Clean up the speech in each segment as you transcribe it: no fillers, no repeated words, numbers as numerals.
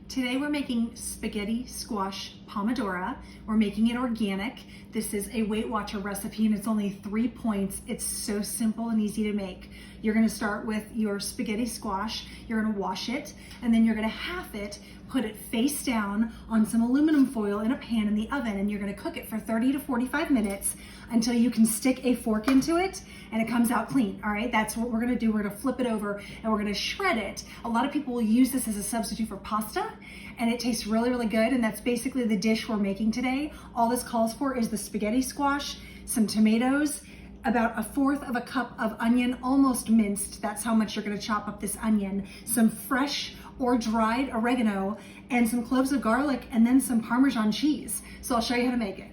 Today we're making spaghetti squash pomodoro. We're making it organic. This is a Weight Watcher recipe and it's only 3 points. It's so simple and easy to make. You're gonna start with your spaghetti squash. You're gonna wash it and then you're gonna half it, put it face down on some aluminum foil in a pan in the oven, and you're gonna cook it for 30 to 45 minutes until you can stick a fork into it and it comes out clean, all right? That's what we're gonna do. We're gonna flip it over and we're gonna shred it. A lot of people will use this as a substitute for pasta and it tastes really, really good, and that's basically the dish we're making today. All this calls for is the spaghetti squash, some tomatoes, about 1/4 cup of onion, almost minced. That's how much you're gonna chop up this onion. Some fresh or dried oregano and some cloves of garlic, and then some Parmesan cheese. So I'll show you how to make it.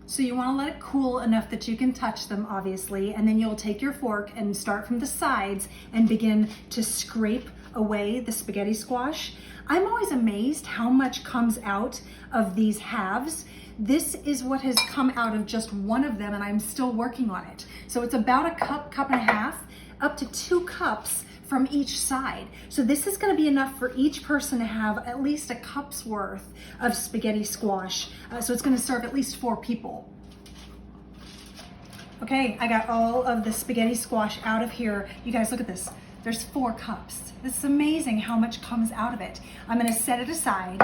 So you wanna let it cool enough that you can touch them, obviously, and then you'll take your fork and start from the sides and begin to scrape away the spaghetti squash. I'm always amazed how much comes out of these halves. This is what has come out of just one of them, and I'm still working on it. So it's about a cup, cup and a half, up to 2 cups from each side. So this is gonna be enough for each person to have at least a cup's worth of spaghetti squash. So it's gonna serve at least 4 people. Okay, I got all of the spaghetti squash out of here. You guys, look at this. There's 4 cups. This is amazing how much comes out of it. I'm gonna set it aside.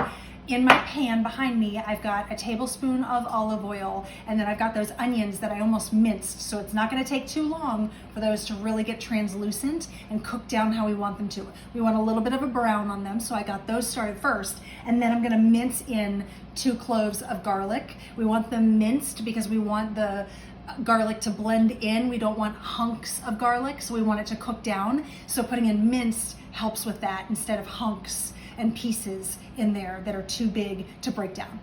In my pan behind me, I've got a tablespoon of olive oil, and then I've got those onions that I almost minced, so it's not gonna take too long for those to really get translucent and cook down how we want them to. We want a little bit of a brown on them, so I got those started first, and then I'm gonna mince in 2 cloves of garlic. We want them minced because we want the garlic to blend in. We don't want hunks of garlic, so we want it to cook down. So putting in minced helps with that instead of hunks and pieces in there that are too big to break down.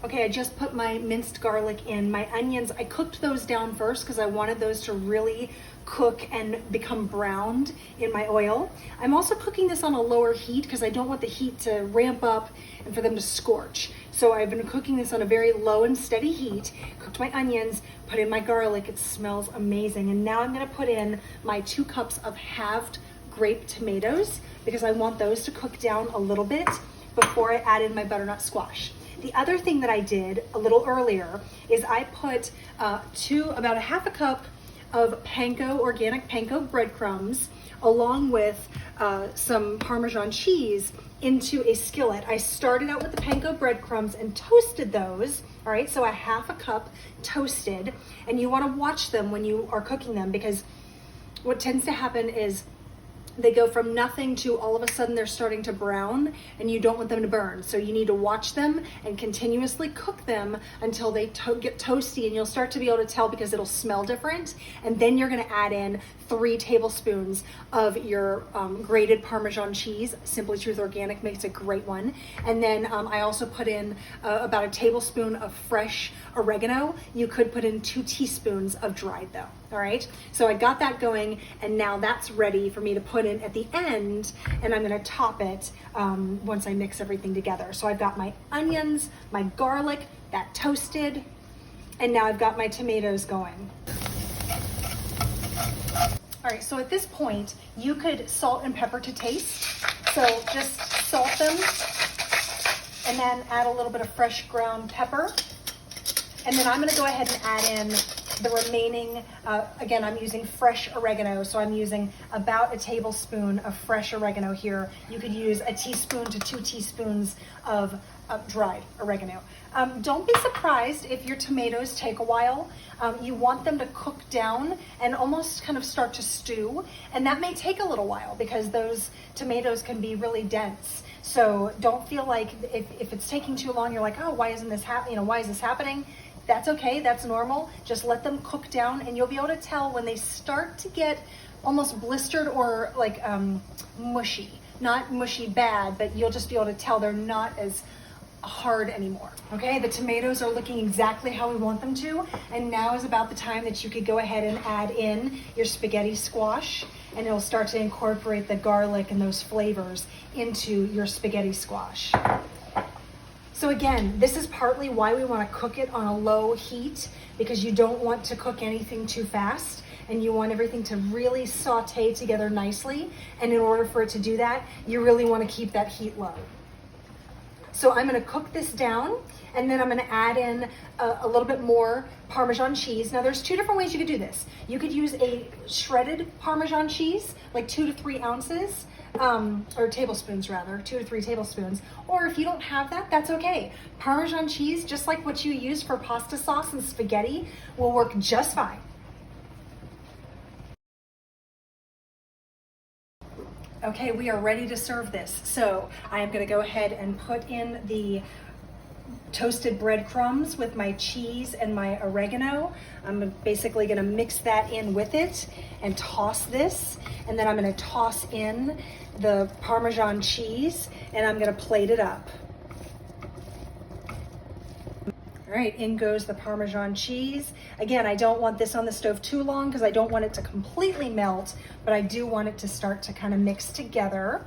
Okay, I just put my minced garlic in. My onions, I cooked those down first because I wanted those to really cook and become browned in my oil. I'm also cooking this on a lower heat because I don't want the heat to ramp up and for them to scorch. So I've been cooking this on a very low and steady heat. Cooked my onions, put in my garlic. It smells amazing. And now I'm gonna put in my 2 cups of halved grape tomatoes because I want those to cook down a little bit before I add in my butternut squash. The other thing that I did a little earlier is I put about 1/2 cup of panko, organic panko breadcrumbs, along with some Parmesan cheese into a skillet. I started out with the panko breadcrumbs and toasted those. All right, so 1/2 cup toasted, and you wanna watch them when you are cooking them because what tends to happen is they go from nothing to all of a sudden they're starting to brown, and you don't want them to burn. So you need to watch them and continuously cook them until they get toasty, and you'll start to be able to tell because it'll smell different. And then you're gonna add in 3 tablespoons of your grated Parmesan cheese. Simply Truth Organic makes a great one. And then I also put in about a tablespoon of fresh oregano. You could put in 2 teaspoons of dried though, all right? So I got that going, and now that's ready for me to put in at the end, and I'm gonna top it once I mix everything together. So I've got my onions, my garlic, that toasted, and now I've got my tomatoes going. All right, so at this point, you could salt and pepper to taste. So just salt them, and then add a little bit of fresh ground pepper. And then I'm gonna go ahead and add in the remaining, again, I'm using fresh oregano, so I'm using about a tablespoon of fresh oregano here. You could use a teaspoon to 2 teaspoons of dried oregano. Don't be surprised if your tomatoes take a while. You want them to cook down and almost kind of start to stew, and that may take a little while because those tomatoes can be really dense. So don't feel like if it's taking too long, you're like, oh, why isn't this why is this happening? That's okay, that's normal. Just let them cook down, and you'll be able to tell when they start to get almost blistered or like mushy. Not mushy bad, but you'll just be able to tell they're not as hard anymore. Okay, the tomatoes are looking exactly how we want them to, and now is about the time that you could go ahead and add in your spaghetti squash, and it'll start to incorporate the garlic and those flavors into your spaghetti squash. So again, this is partly why we want to cook it on a low heat, because you don't want to cook anything too fast. and you want everything to really saute together nicely. And in order for it to do that, you really want to keep that heat low. So I'm going to cook this down, and then I'm going to add in a little bit more Parmesan cheese. Now there's two different ways you could do this. You could use a shredded Parmesan cheese, like 2 to 3 ounces, or tablespoons rather, 2 to 3 tablespoons. Or if you don't have that, that's okay. Parmesan cheese, just like what you use for pasta sauce and spaghetti, will work just fine. Okay, we are ready to serve this. So I am going to go ahead and put in the toasted breadcrumbs with my cheese and my oregano. I'm basically going to mix that in with it and toss this. And then I'm going to toss in the Parmesan cheese, and I'm going to plate it up. All right, in goes the Parmesan cheese. Again, I don't want this on the stove too long because I don't want it to completely melt, but I do want it to start to kind of mix together.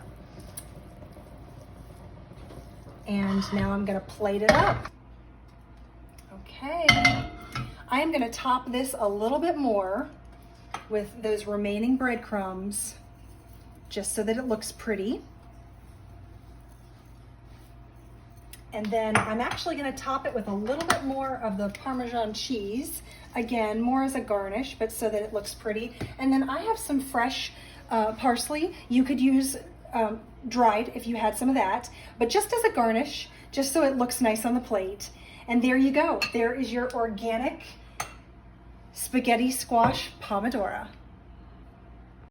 And now I'm gonna plate it up. Okay, I am gonna top this a little bit more with those remaining breadcrumbs, just so that it looks pretty. And then I'm actually going to top it with a little bit more of the Parmesan cheese. Again, more as a garnish, but so that it looks pretty. And then I have some fresh parsley. You could use dried if you had some of that, but just as a garnish, just so it looks nice on the plate. And there you go. There is your organic spaghetti squash pomodoro.